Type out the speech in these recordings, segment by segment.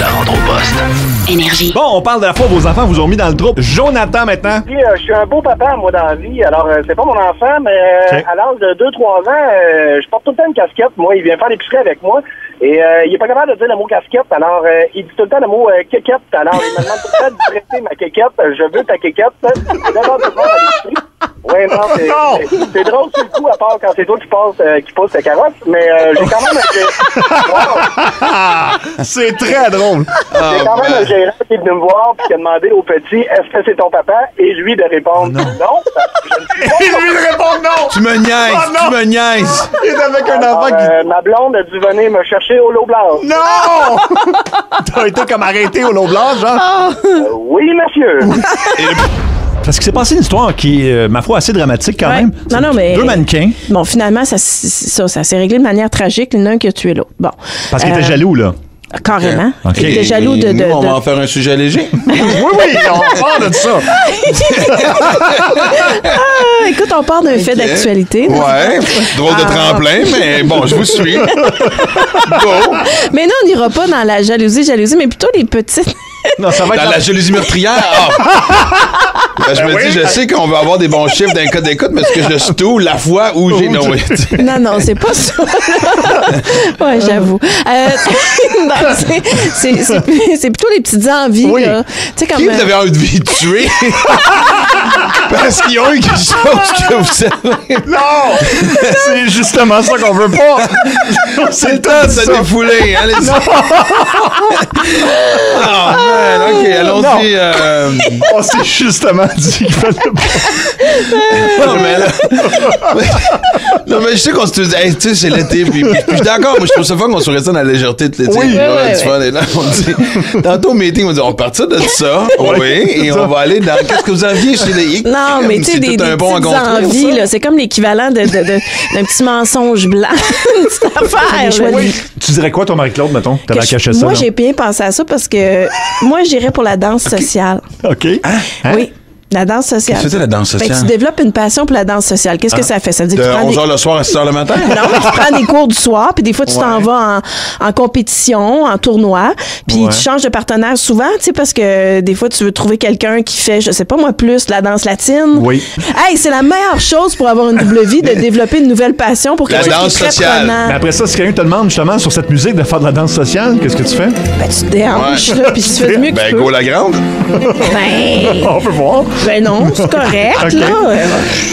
Ça rentre au poste. Énergie. Bon, on parle de la fois où vos enfants vous ont mis dans le trouble. Jonathan, maintenant. Puis, je suis un beau papa, moi, dans la vie. Alors, c'est pas mon enfant, mais à l'âge de 2-3 ans, je porte tout le temps une casquette. Moi, il vient faire l'épicerie avec moi. Et il est pas capable de dire le mot casquette. Alors, il dit tout le temps le mot quéquette. Alors, il me demande tout le temps de prêter ma quéquette. Je veux ta quéquette. D'abord, tout le monde à l'épicerie. Oui, non, c'est drôle sur le coup, à part quand c'est toi qui poses ta carotte. Mais j'ai quand même C'est très drôle. J'ai quand même un gérant qui est venu me voir et qui a demandé au petit, est-ce que c'est ton papa? Et lui de répondre non. Et lui de répondre non. Tu me niaises, tu me niaises. Il est avec un enfant qui... Ma blonde a dû venir me chercher au lot blanc. Non! T'as été comme arrêté au lot blanc, genre? Oui, monsieur. Parce qu'il s'est passé une histoire qui est, ma foi, assez dramatique quand même. Non, mais... Deux mannequins. Bon, finalement, ça s'est réglé de manière tragique. L'un qui a tué l'autre. Bon. Parce qu'il était jaloux, là. Carrément. OK. Il était jaloux de... Nous, on va en faire un sujet léger. oui, on parle de ça. Écoute, on parle d'un fait d'actualité. Ouais, drôle de tremplin, mais bon, je vous suis. Go. Mais non, on n'ira pas dans la jalousie, mais plutôt les petites... Non, ça va être Dans la jalousie meurtrière. Ben, je me dis, je sais qu'on va avoir des bons chiffres d'un code d'écoute, mais est-ce que je stoue la fois où j'ai... Non, c'est pas ça. Ouais, j'avoue. C'est plutôt les petites envies. Oui. Là. Comme, Qui vous avez envie de tuer? Parce qu'ils ont eu quelque chose que vous savez. Non! C'est justement ça qu'on veut pas. C'est le temps de se défouler. Allez-y. OK, allons-y. On s'est justement dit qu'il fallait pas. Non, mais je sais qu'on se dit, hey, tu sais, c'est l'été. Puis je suis d'accord, moi, je trouve ça fun qu'on soit resté dans la légèreté de l'été. Oui, Et là, on dit, tantôt au meeting, on dit, on va partir de ça. Oui, et on va aller dans. Qu'est-ce que vous aviez chez les X? Non, mais tu sais, des petites envies, là, c'est comme l'équivalent d'un petit mensonge blanc. Une petite affaire. Oui. Tu dirais quoi, toi, Marie-Claude, mettons? T'avais caché ça. Moi, j'ai bien pensé à ça parce que moi, j'irais pour la danse sociale. OK. Hein? Oui. La danse sociale. Qu'est-ce que c'est la danse sociale? Tu développes une passion pour la danse sociale. Qu'est-ce que ça fait? Ça veut dire De que tu prends 11h le soir à 6h le matin? Non, mais tu prends des cours du soir, puis des fois, tu t'en vas en compétition, en tournoi, puis tu changes de partenaire souvent, tu sais, parce que des fois, tu veux trouver quelqu'un qui fait, je sais pas moi, plus la danse latine. Oui. Hey, c'est la meilleure chose pour avoir une double vie, de développer une nouvelle passion pour quelque chose qui est très sociale. prenant. Mais après ça, si quelqu'un te demande justement sur cette musique de faire de la danse sociale, qu'est-ce que tu fais? Ben, tu te déhanches, là, puis tu fais du mieux que tu Ben, peux. go la grande. Ben, On peut voir. ben non, c'est correct, Ok. là.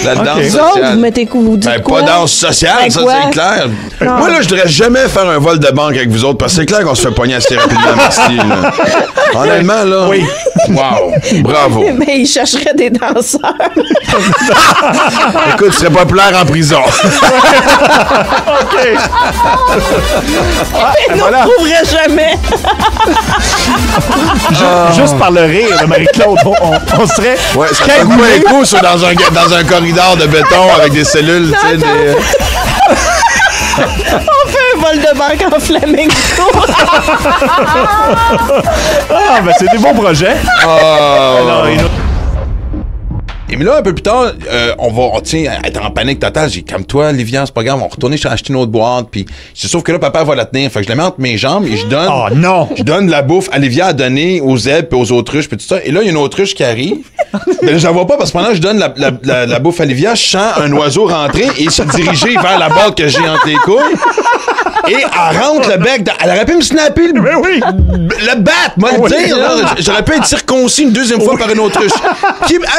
La danse Vous autres, sociale. vous mettez vous dites Ben, quoi? pas danse sociale, Ben, ça, quoi? c'est clair. Non. Moi, là, je devrais jamais faire un vol de banque avec vous autres, parce que c'est clair qu'on se fait pogner assez rapidement, merci, là. Honnêtement, là. Oui. Wow. Bravo. Ben, ils chercheraient des danseurs. Écoute, tu serais populaire en prison. OK. Ils nous voilà. retrouveraient jamais. Juste par le rire de Marie-Claude, on serait Ouais, ça fait pas un coup, ça, dans un corridor de béton avec des cellules, tu sais, des... On fait un vol de banque en flamenco. Ah, ben c'est des bons projets. Alors, Et mais là, un peu plus tard, on va être en panique totale. J'ai dit, calme-toi, Livia, c'est pas grave, on va retourner acheter une autre boîte. Puis, sauf que là, papa va la tenir. Fait que je la mets entre mes jambes et je donne. Oh non! Je donne de la bouffe à Livia à donner aux zèbres et aux autruches, puis tout ça. Et là, il y a une autruche qui arrive. Mais là, je la vois pas parce que pendant que je donne la bouffe à Livia, je sens un oiseau rentrer et se diriger vers la boîte que j'ai entre les couilles. Et elle rentre le bec dans... Elle aurait pu me snapper le bat, moi le dire. Là. J'aurais pu être circoncis une deuxième fois par une autruche.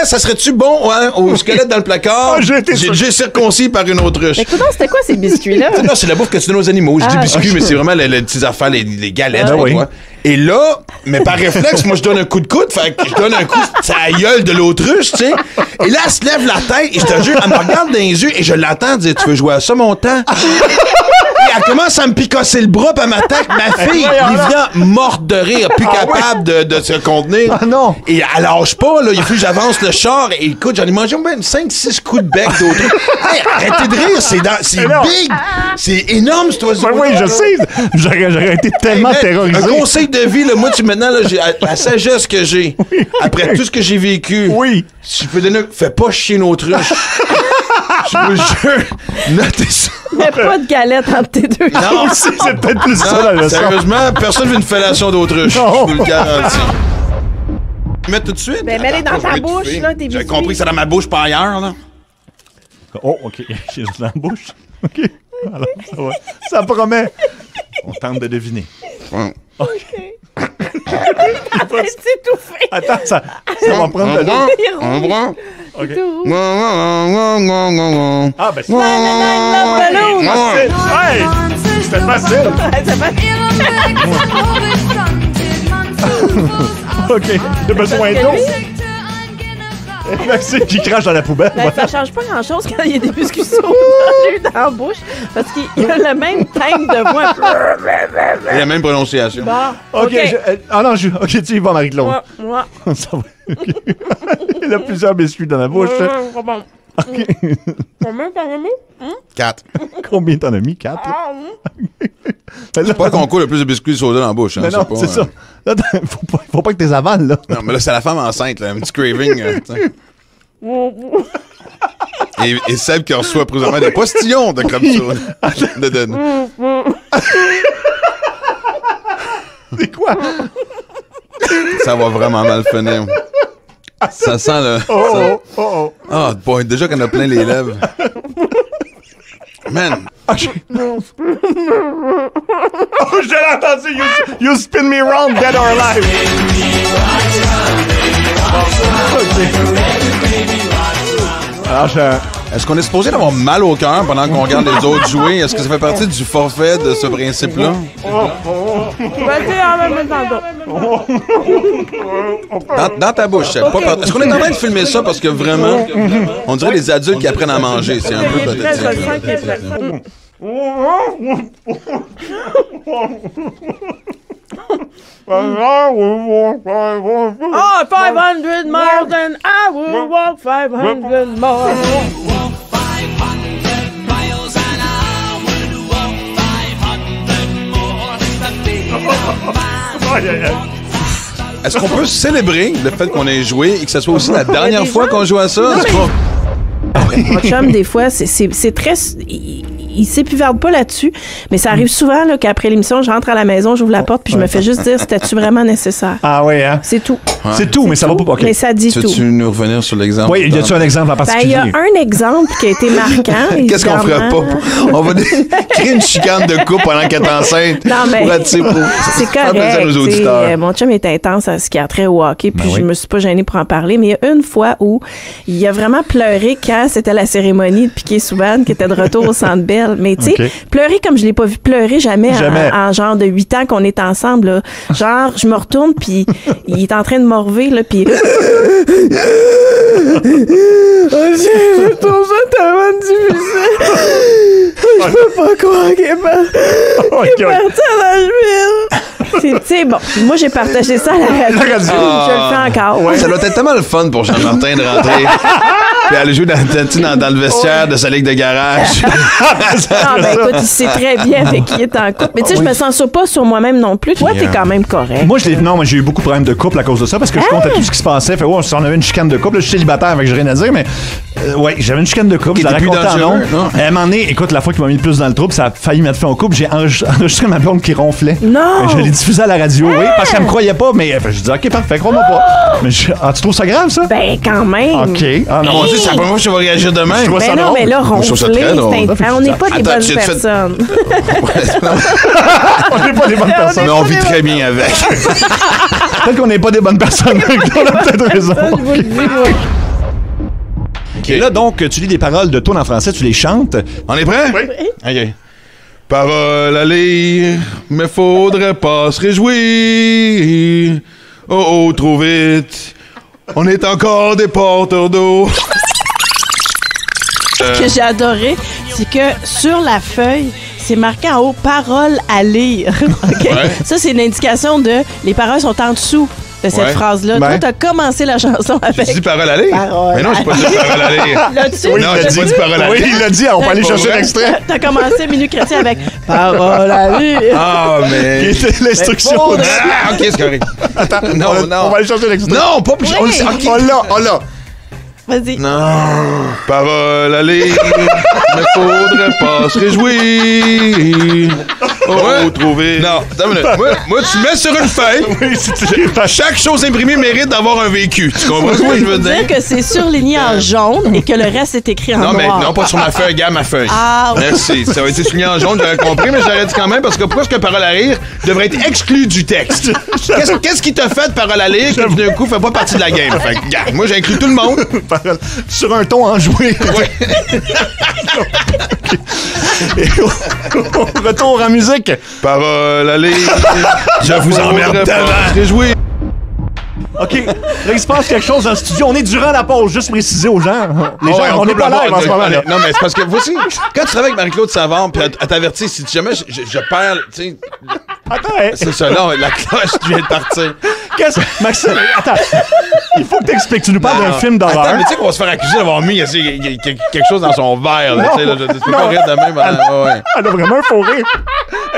Ça serait-tu bon au squelette dans le placard? J'ai déjà circoncis par une autruche. Mais écoute, c'était quoi ces biscuits-là? Non, c'est la bouffe que tu donnes aux animaux. Je dis biscuits, mais c'est vraiment les petites affaires, les galettes. Ah, oui. Et là, mais par réflexe, moi, je donne un coup de coude. Fait que je donne un coup, c'est la gueule de l'autruche, tu sais. Et là, elle se lève la tête, et je te jure, elle me regarde dans les yeux, et je l'entends dire, tu veux jouer à ça, mon temps? Et elle commence à me picosser le bras, puis elle m'attaque. Ma fille, Livia, morte de rire, plus capable de se contenir. Ah non! Et elle lâche pas, là. Il faut que j'avance le char. Et écoute, j'en ai mangé au moins 5-6 coups de bec d'autruche. Hey, arrêtez de rire, c'est big! C'est énorme, cet oiseau. Oui, je sais. J'aurais été tellement terrorisé. Un conseil de vie, là, moi, maintenant, là, j'ai la sagesse que j'ai, après tout ce que j'ai vécu. Oui. Si je peux donner, fais pas chier une autruche. Je vous jure, notez ça. Mais pas de galette entre tes deux. Non, C'est peut-être plus ça la leçon. sérieusement, personne veut une fellation d'autruche. Je Non. vous le garantis. Mets tout de suite. Ben, mets-les dans Attends, ta je vais bouche, étouffer. là, tes J'ai biscuits. compris que c'est dans ma bouche, pas ailleurs, là. Oh, OK. J'ai dans la bouche. OK. Alors, ça va. Ça promet. On tente de deviner. Ouais. Arrête d'étouffer. Attends, ça va prendre de l'eau. Un bras. OK. Ah, ben c'est... Hey! C'était facile. OK. J'ai besoin d'eau. Maxime qui crache dans la poubelle. Ben, ça change pas grand-chose quand il y a des biscuits sautés dans la bouche, parce qu'il a le même timbre de voix. Et la même prononciation. Bon, OK. OK, tu y vas, Marie-Claude. Moi. Ça va. OK. Il a plusieurs biscuits dans la bouche. Bon. OK. Combien t'en as mis? 4. Combien t'en as mis? 4? C'est pas le concours le plus de biscuits soda dans la bouche. Hein, Mais non, pas, c'est ça. Là, faut pas que t'es avales, là. Non, mais là, c'est la femme enceinte, là. Un petit craving. Et Seb qui reçoit présentement des postillons de comme ça. C'est quoi? Ça va vraiment mal finir. Ça sent le. Oh. Ah, boy, déjà qu'on a plein les lèvres. Man. Oh, je l'ai entendu. You spin me round, dead or alive. Alors, Est-ce qu'on est supposé d'avoir mal au cœur pendant qu'on regarde les autres jouer? Est-ce que ça fait partie du forfait de ce principe-là? Vas-y, en même temps. Dans ta bouche, Seb. Est-ce qu'on est en train de filmer ça parce que vraiment, on dirait les adultes qui apprennent à manger. C'est un peu pathétique. Oh, 500 miles and I will walk 500 more. Est-ce qu'on peut célébrer le fait qu'on ait joué et que ce soit aussi la dernière fois qu'on joue à ça? C'est pas- Mon chum, des fois, c'est très... Il s'épuvarde pas là-dessus, mais ça arrive souvent là, qu'après l'émission, je rentre à la maison, j'ouvre la porte, puis je me fais juste dire, c'était-tu vraiment nécessaire? ah ouais, hein? C'est tout. C'est tout, mais ça va pas. OK. Mais ça dit tout. Veux-tu nous revenir sur l'exemple? Oui, y a-tu un exemple en Ben, il y particulier? a un exemple qui a été marquant. Qu'est-ce qu'on ferait évidemment. pas? On va créer une chicane de couple pendant qu'elle est enceinte. Non, mais pour attirer c'est faire plaisir correct. aux t'sais, auditeurs. mon chum est intense à ce qui a trait au hockey, puis je me suis pas gênée pour en parler. Mais il y a une fois où il a vraiment pleuré quand c'était la cérémonie de Piquet Souban qui était de retour au Centre Bell. Mais tu sais, OK. pleurer comme je l'ai pas vu pleurer jamais. Jamais. En genre de 8 ans qu'on est ensemble. Là. Genre, je me retourne, puis il est en train de m'orver, là, puis... Je trouve ça tellement difficile. Je peux pas croire qu'il est parti à Nashville. C'est bon. Moi, j'ai partagé ça à la radio. Je le fais encore. Ça doit être tellement le fun pour Jean-Martin de rentrer puis aller jouer dans le vestiaire de sa ligue de garage. Non, ben écoute, il sait très bien avec qui il est en couple. Mais tu sais, je me sens pas sur moi-même non plus. Toi, t'es quand même correct. Moi, j'ai eu beaucoup de problèmes de couple à cause de ça parce que je comptais tout ce qui se passait. Fait, on avait une chicane de couple. Là, je suis célibataire, avec j'ai rien à dire, mais ouais, j'avais une chicane de couple. Je la Qui était plus racontais en dangereux, nom. À un moment donné, écoute, la fois qui m'a mis le plus dans le trouble, ça a failli mettre fin au couple. J'ai enregistré ma blonde qui ronflait. Non! Je l'ai diffusé à la radio, oui, parce qu'elle me croyait pas, mais je dis, OK, parfait, crois-moi pas. Mais tu trouves ça grave, ça? Ben, quand même. OK. Ah non, Mon Dieu, c'est la première fois que je vais réagir demain. Je vois ça Ben non, drôle. mais là, Je trouve ça ronfler, très drôle. on n'est pas des Attends, bonnes tu te fais- personnes. On n'est pas des bonnes personnes. Mais on vit très bien avec. Peut-être qu'on n'est pas des bonnes personnes. On a peut-être raison. Je vous le dis, moi. Et là, donc, tu lis des paroles de tunes en français, tu les chantes. On est prêt? Oui. OK. Parole à lire, mais faudrait pas se réjouir. Oh, oh, trop vite. On est encore des porteurs d'eau. Ce que j'ai adoré, c'est que sur la feuille, c'est marqué en haut « Paroles à lire ». OK? Ouais. Ça, c'est une indication de les paroles sont en dessous de cette Ouais. phrase-là. Ben. Toi, t'as commencé la chanson J'ai avec... dit parole à lire? Parole Mais non, j'ai pas dit parole à lire. Là-dessus, Non, j'ai pas dit parole à Oui, lire. il l'a dit, on peut aller Pour chercher vrai? l'extrait. t'as commencé Minute Chrétien avec « Paroles à lire ». Ah, mais... Qui était l'instruction. Ah, OK, c'est correct. Attends, non, non. On va aller chercher l'extrait. Non, pas... Oui. On le sait. OK. On l'a. Vas-y. Non, parole allée, ne faudrait pas se réjouir. Retrouver. Non, attends une minute. Moi, tu mets sur une feuille. Oui, si tu Chaque chose imprimée mérite d'avoir un vécu. Tu comprends ce que je veux dire? Dire que c'est surligné en jaune et que le reste est écrit en Non, mais noir. non, pas sur ma feuille, regarde ma feuille. Ah, oui. Merci. Ça a été souligné en jaune, j'avais compris, mais j'aurais dit quand même parce que pourquoi est-ce que parole à rire devrait être exclu du texte? Qu'est-ce qui t'a fait parole à rire qui d'un coup fait pas partie de la game? Fait que, regarde, moi, j'inclus tout le monde. sur un ton enjoué. Ouais. Et on retourne en musique. Parole à rire. Je vous emmerde tellement. Réjouir. OK. Là, il se passe quelque chose dans le studio. On est durant la pause, juste préciser aux gens. Les gens, Ouais, on n'est pas live en ce moment. Là. Non, mais c'est parce que voici, quand tu travailles avec Marie-Claude Savard, puis elle t'avertit, si jamais je perds, tu sais, Attends, hein. c'est ça, là, la cloche vient de partir. Maxime, attends. Il faut que t'expliques. Tu nous parles d'un film d'horreur. Attends, mais tu sais qu'on va se faire accuser d'avoir mis quelque chose dans son verre, là, tu sais, là, je peux pas rire de même. Ouais. Elle a vraiment un faux rire.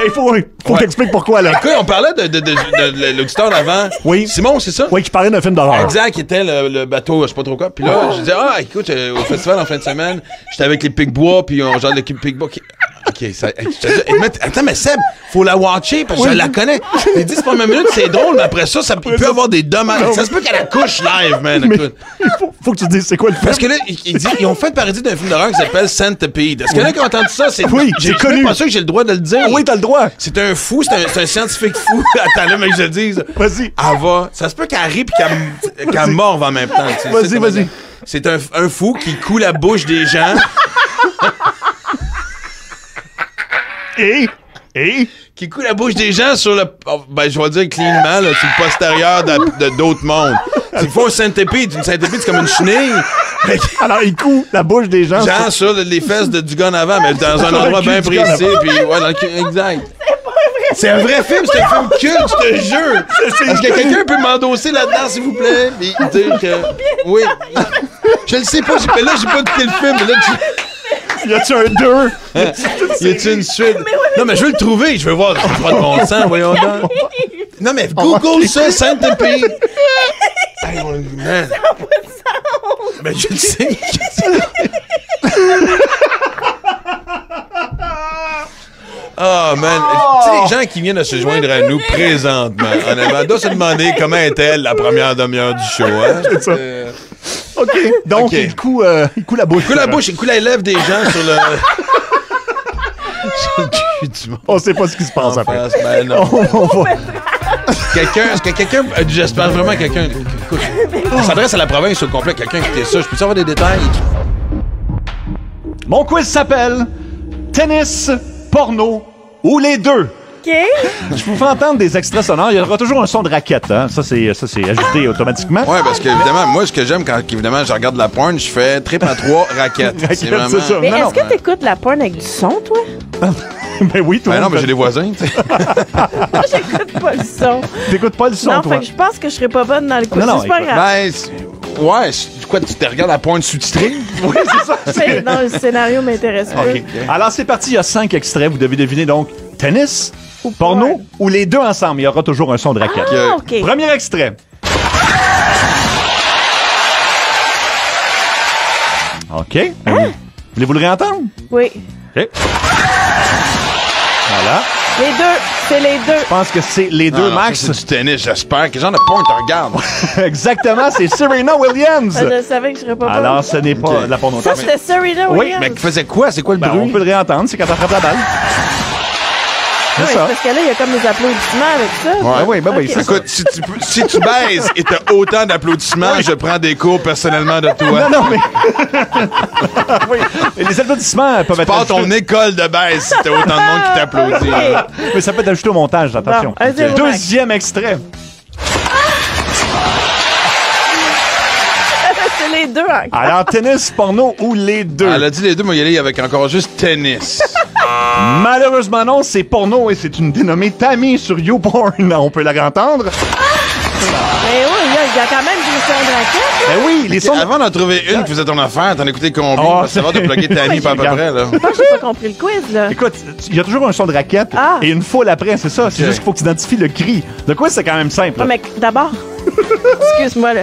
Il faut que t'expliques pourquoi, là. Écoute, on parlait de l'auditeur d'avant. Oui. Simon, c'est ça? Oui, qui parlait d'un film d'horreur. Exact, qui était le bateau, je sais pas trop quoi. Puis là, je disais, écoute, au festival en fin de semaine, j'étais avec les Picbois, puis on genre l'équipe Picbois qui... OK, ça... Attends, mais Seb, faut la watcher, parce que je la connais. Les 10 premières minutes, c'est drôle, mais après ça, il peut avoir des dommages. Ça se peut qu'elle accouche live, man. Mais Écoute. faut que tu te dises c'est quoi le film. Parce que là, ils ont fait parodie d'un film d'horreur qui s'appelle Centipede. Est-ce qu'il y en a qui ont entendu ça? Oui, j'ai c'est connu. Je suis pas sûr que j'ai le droit de le dire. Oui, t'as le droit. C'est un fou, c'est un scientifique fou. Attends, là, mais que je le dise. Vas-y. Elle va. Ça se peut qu'elle rit pis qu'elle morve en même temps. Tu sais, Vas-y. C'est un fou qui coud la bouche des gens. Et? Qui coud la bouche des gens sur le. Ben, je vais dire cleanement, là, sur le postérieur de d'autres mondes. S'il faut un centipede, une centipede, c'est comme une chenille. Alors, il coud la bouche des gens. Genre sur les fesses du gars en avant, mais dans un endroit bien précis. Puis, ouais, dans le cul, exact. C'est un vrai film, c'est un film culte, je te jure. Est-ce que quelqu'un peut m'endosser là-dedans, s'il vous plaît? Puis dire que. Oui. Je le sais pas, j'ai pas écouté le film, mais là, Y a-tu un 2? Y a-tu une suite? Non, mais je veux le trouver, je veux voir. C'est pas de bon sens, voyons donc. Non, mais Google ça, Centipede. Hey, man. Ça n'a pas de sens. Ben, je le sais. Oh, man. Tu sais, les gens qui viennent de se joindre à nous présentement, honnêtement, doivent se demander comment était-elle la première demi-heure du show, hein? C'est ça. OK. Donc, okay. Il coud la bouche. Il coud la bouche, il coud les lèvres des gens sur le... sur le cul du monde. On sait pas ce qui se passe après. Ben non. On va... Est-ce que quelqu'un... J'espère vraiment quelqu'un... Écoute, on s'adresse à la province au complet. Quelqu'un qui était ça. Je peux avoir des détails? Mon quiz s'appelle Tennis, porno ou les deux. OK. Je vous fais entendre des extraits sonores. Il y aura toujours un son de raquette. Hein? Ça, c'est ajouté automatiquement. Ouais, parce que évidemment, moi, ce que j'aime quand évidemment je regarde la porn, je fais trip à 3 raquettes. C'est vraiment... c'est ça. Mais Non, est-ce que t'écoutes la porn avec du son, toi? Ben oui, toi. Ben non, mais j'ai des voisins, tu sais. Moi, j'écoute pas le son. T'écoutes pas le son, Non, toi. fait que je pense que je serais pas bonne dans le coup. Non, C'est pas écoute. grave. Ben, ouais, quoi, tu te regardes la porn sous-titrée? Oui, c'est ça. Non, le scénario m'intéresse pas. OK. Alors, c'est parti. Il y a 5 extraits. Vous devez deviner donc tennis, porno porn. ou les deux ensemble. Il y aura toujours un son de raquette. Ah, OK. Premier extrait. OK. Voulez-vous le réentendre? Oui. OK. Voilà. Les deux. C'est les deux. Je pense que c'est les deux, Non, Max. ça, c'est du tennis, j'espère. Quel genre de porn tu regardes? Exactement, c'est Serena Williams. Je savais que je serais pas bonne. Alors, ce n'est pas de la porno. Ça, c'était Serena Williams. Mais qui faisait quoi? C'est quoi le Ben, bruit? on peut le réentendre, c'est quand elle frappe la balle. Oui, C'est ça. parce que là, il y a comme des applaudissements avec ça. Ouais. Ben oui, Ok. c'est ça. Écoute, si tu baises et t'as autant d'applaudissements, je prends des cours personnellement de toi. Non, mais... oui, mais les applaudissements peuvent être Pas ton ajoutés. école de baise si t'as autant de monde qui t'applaudit. Ok. Mais ça peut être ajouté au montage, attention. Bon, un zéro, Max. Deuxième extrait. C'est les deux encore. Alors, tennis, porno ou les deux? Elle a dit les deux, moi, y aller avec encore juste tennis. Malheureusement non, c'est porno et c'est une dénommée Tammy sur YouPorn. On peut la réentendre. Mais oui, il y a quand même des sons de raquette. Ben oui, les sons... Avant d'en trouver une qui faisait ton affaire, t'en écoutais combien? Oh, Parce que ça va te plugger ta amie pas à peu près, là. Moi, j'ai pas compris le quiz, là. Écoute, il y a toujours un son de raquette Ah. et une foule après, c'est ça. C'est juste qu'il faut que tu identifies le cri. De quoi c'est quand même simple. Non, mais d'abord, excuse-moi, là.